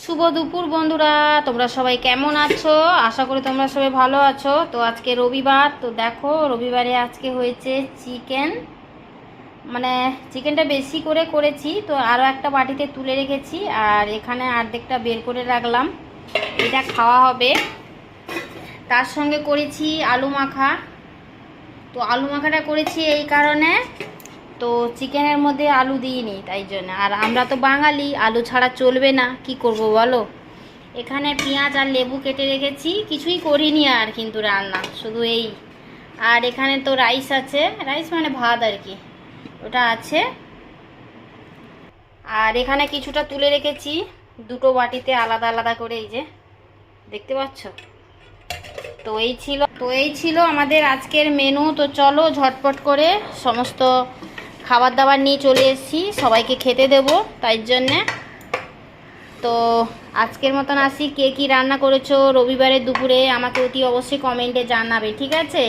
শুভ দুপুর বন্ধুরা, তোমরা সবাই কেমন আছো? আশা করি তোমরা সবাই ভালো আছো। তো আজকে রবিবার, তো দেখো রবিবারে আজকে হয়েছে চিকেন। মানে চিকেনটা বেশি করে করেছি, তো আরও একটা বাটিতে তুলে রেখেছি আর এখানে অর্ধেকটা বের করে রাখলাম, এটা খাওয়া হবে। তার সঙ্গে করেছি আলু মাখা। তো আলু মাখাটা করেছি এই কারণে, তো চিকেনের মধ্যে আলু দিইনি তাই জন্য। আর আমরা তো বাঙালি, আলু ছাড়া চলবে না, কি করব বলো। এখানে পেঁয়াজ আর লেবু কেটে রেখেছি, কিছুই করিনি আর কিন্তু রান্না শুধু এই। আর এখানে তো রাইস আছে, রাইস মানে ভাত আর কি, ওটা আছে। আর এখানে কিছুটা তুলে রেখেছি দুটো বাটিতে আলাদা আলাদা করে, এই যে দেখতে পাচ্ছ। তো এই ছিল আমাদের আজকের মেনু। তো চলো ঝটপট করে সমস্ত খাবার দাবার নিয়ে চলে এসেছি, সবাইকে খেতে দেব তাই জন্যে। তো আজকের মতন আসি, কে কী রান্না করেছো রবিবারের দুপুরে আমাকে অতি অবশ্যই কমেন্টে জানাবে, ঠিক আছে?